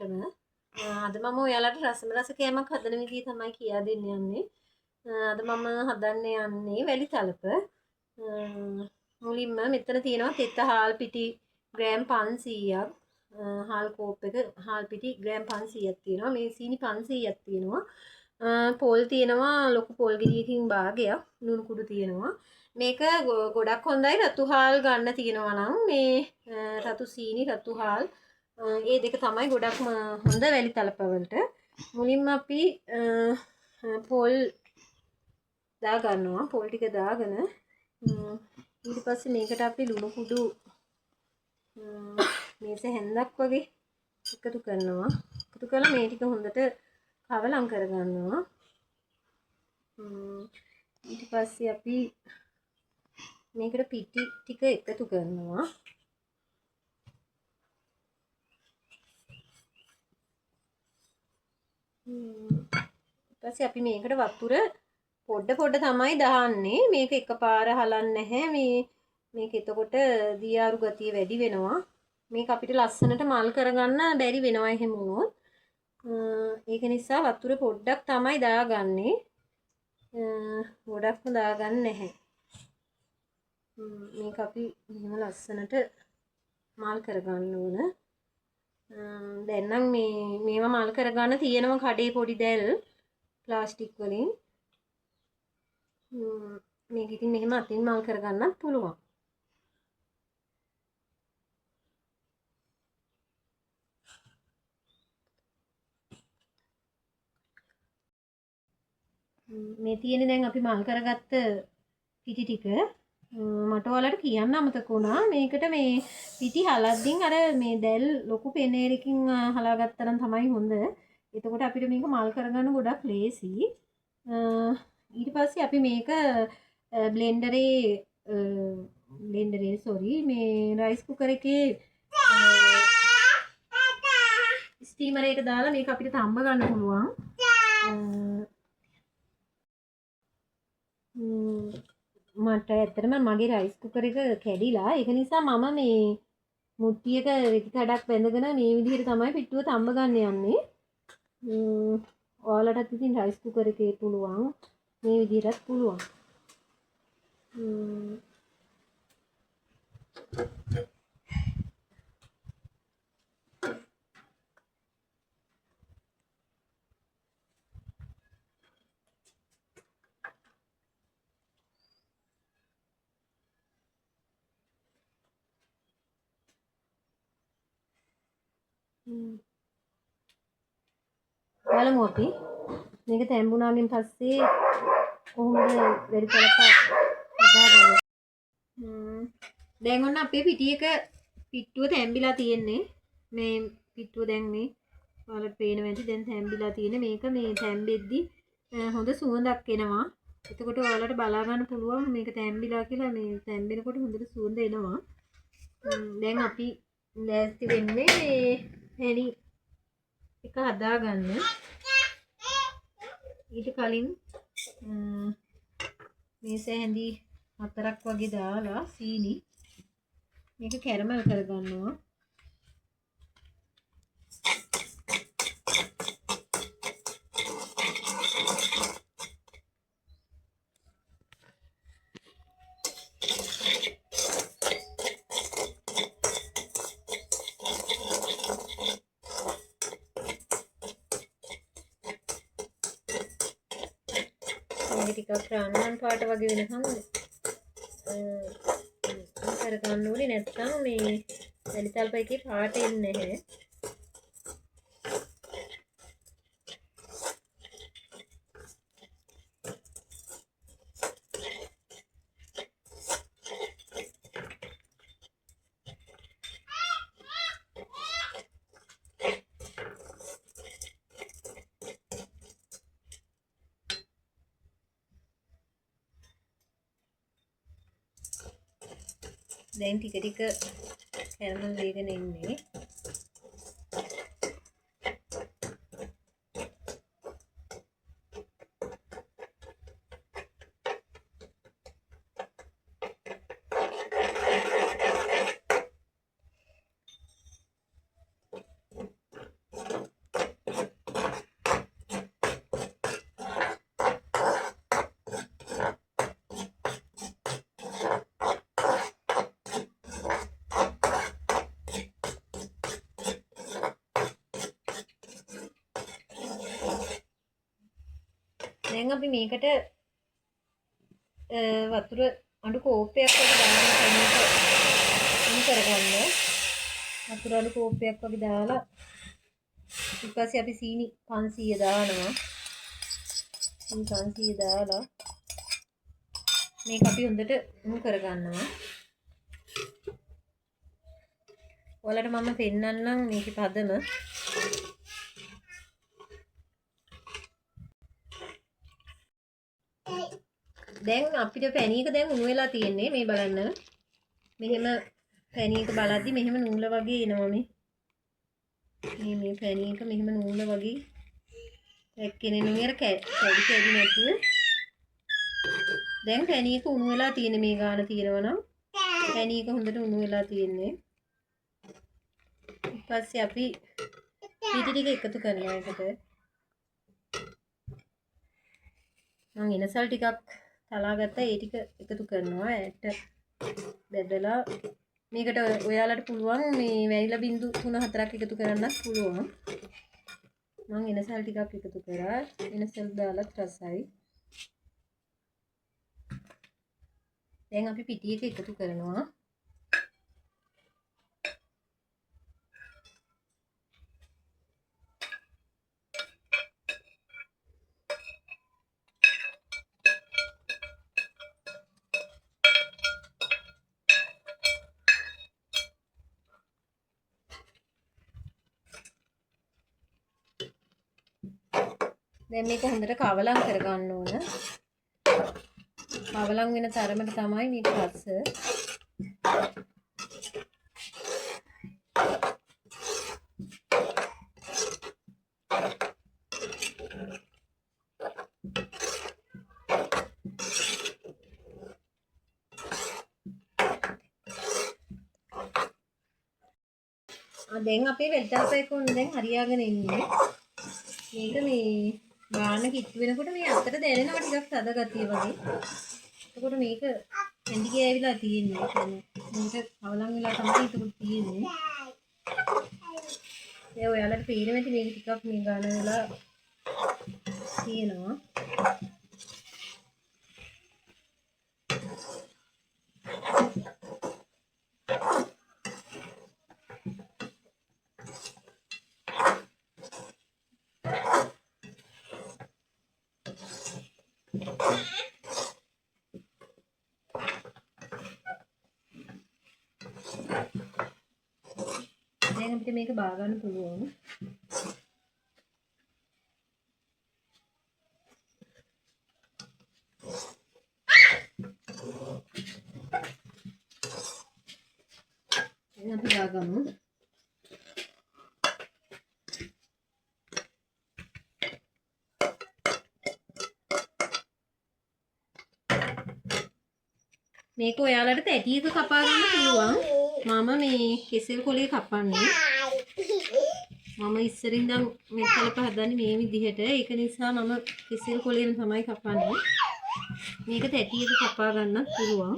ටම අද මම ඔයාලට රසම රස කෑමක් හදන විදිහ තමයි කියා දෙන්න යන්නේ. අද මම හදන්න යන්නේ වැලි තලප. මුලින්ම මෙතන තියෙනවා තෙත හාල් පිටි ග්‍රෑම් 500ක්. හාල් කෝප් එක හාල් පිටි ග්‍රෑම් 500ක් තියෙනවා. මේ සීනි 500ක් තියෙනවා. පොල් තියෙනවා ලොකු පොල් ගෙඩියකින් භාගයක්. ලුණු කුඩු තියෙනවා. මේක ගොඩක් හොඳයි රතු හාල් ගන්න තියෙනවා නම් මේ රතු සීනි රතු හාල් ඒ දෙක තමයි ගොඩක්ම හොඳ වැලි තලපවලට. මුලින්ම අපි පොල් දා ගන්නවා. පොල් ටික දාගෙන ඊට පස්සේ මේකට අපි ලුණු කුඩු මේස හැන්දක් වගේ එකතු කරනවා. එකතු කරලා මේ ටික හොඳට කවලම් කරගන්නවා. ඊට පස්සේ අපි මේකට පිටි ටික එකතු කරනවා. ඊපස්සේ අපි මේකට වතුර පොඩ තමයි දාන්නේ. මේක එකපාර හලන්නේ නැහැ. මේක එතකොට දියාරු ගතිය වැඩි වෙනවා. මේක අපිට ලස්සනට මල් කරගන්න බැරි වෙනවා එහෙම වුණොත්. ඒක නිසා වතුර පොඩ්ඩක් තමයි දාගන්නේ. ගොඩක්ම දාගන්න නැහැ. මේක අපි මෙහෙම ලස්සනට මල් කරගන්න ඕන. දැන් නම් මේවා මල් කරගන්න තියෙනවා කඩේ පොඩි දැල් ප්ලාස්ටික් වලින්. මේක ඉතින් මෙහෙම අතින් මල් කරගන්නත් පුළුවන්. මේ තියෙන්නේ දැන් අපි මල් කරගත්ත පිටි ටික. මට ඔයාලට කියන්න අමතක වුණා. මේකට මේ පිටි හලද්දින් අර මේ දැල් ලොකු පෙනේරකින් හලාගත්තා නම් තමයි හොඳ. එතකොට අපිට මේක මල් කරගන්න ගොඩක් ලේසි. ඊට පස්සේ අපි මේක මේ රයිස් කුකර් එකේ ස්ටීමරේට දාලා මේක අපිට තම්බ ගන්න පුළුවන්. මට ඇත්තටම මගේ රයිස් කුකර් එක කැඩිලා ඒක නිසා මම මේ මුට්ටියක රෙදි කඩක් බැඳගෙන මේ විදිහට තමයි පිට්ටුව තම්බ ගන්න යන්නේ. ඔයාලටත් ඉතින් රයිස් කුකර් එකේ පුළුවන් මේ විදිහටත් පුළුවන්. බලමු අපි මේක තැම්බුණාගෙන් පස්සේ කොහොමද වෙරි කරපා හදාගන්නේ. දැන් ඔන්න අපේ පිට්ටුව තැම්බිලා තියෙන්නේ. මේ පිට්ටුව දැන් මේ ඔයාලට පේනවා ඇති දැන් තැම්බිලා තියෙන්නේ. මේක මේ තැම්බෙද්දි හොඳ සුවඳක් එනවා. එතකොට ඔයාලට බලා ගන්න පුළුවන් මේක තැම්බිලා කියලා. මේ තැම්බෙනකොට හොඳට සුවඳ එනවා. දැන් අපි ලෑස්ති වෙන්නේ මේ පැණි එක හදාගන්න. ඊට කලින් මේස හැඳි 4ක් වගේ දාලා සීනි මේක කැරමල් කරගන්නවා. ටිකක් රන්වන් පාට වගේ වෙනකන් කරගන්න ඕනේ. නැත්නම් මේ වැලි තල්ප එකේ පාට එන්නේ නැහැ. දැන් ටික ටික කැරමල් වේගෙන ඉන්නේ. දැන් අපි මේකට වතුර අඩු කෝප්පයක් වගේ දාලා පැණියට උණු කරගන්න. වතුර අඩු කෝප්පයක් වගේ දාලා ඊට පස්සේ අපි සීනි 500 දානවා. සීනි 500 දාලා මේක අපි හොඳට උණු කරගන්නවා. ඔයාලට මම පෙන්නන්නම් මේකේ පදම. දැන් අපිට පැණියක දැන් උණු වෙලා තියෙන්නේ මේ බලන්න. මෙහෙම පැණියක බලද්දි මෙහෙම නූල වගේ එනවා මේ. මේ පැණියක මෙහෙම නූල වගේ එක්කෙනේ නුයර කැඩි කැඩි නැතුව. දැන් පැණියක උණු වෙලා තියෙන මේ ගාන තියෙනවා නම් පැණියක හොඳට උණු වෙලා තියෙන්නේ. ඊට පස්සේ අපි පිටි ටික එකතු කරනවා එකට. මම එනසල් ටිකක් තලා ගත්තා. ඒ ටික එකතු කරනවා. ඇට බෙදලා මේකට ඔයාලට පුළුවන් මේ වැනිලා බින්දු 3-4ක් එකතු කරන්නත් පුළුවන්. මම එනසල් ටිකක් එකතු කරා. එනසල් දාලත් රසයි. දැන් අපි පිටි එක එකතු කරනවා. දැන් මේක හොඳට කවලම් කරගන්න ඕන. කවලම් වෙන තරමට තමයි මේක රස. දැන් අපේ වෙල්ටල් එක උන් දැන් හරියාගෙන ඉන්නේ. මේක මේ ගාන කිට්ටු වෙනකොට මේ අතට දැනෙනවා ටිකක් තද ගතිය වගේ. එතකොට මේක ඇඳි ගෑවිලා තියෙන්නේ. මේක කවලම් වෙලා තමයි ඒක තියෙන්නේ. ඒ ඔයාලට පේන වෙති මේක ටිකක් මේ ගාන වෙලා තියෙනවා. දැන් අපිට මේක බා ගන්න පුළුවන්. දැන් අපි බාගමු. මේක ඔයාලට තැටියක කපා ගන්න පුළුවන්. මම මේ කෙසෙල් කොලේ කපන්නේ. මම ඉස්සරින් ඉඳන් මේ කලප හදන්නේ මේ විදිහට. ඒක නිසා මම කෙසෙල් කොලේම තමයි කපන්නේ. මේක තැටියක කපා ගන්නත් පුළුවන්.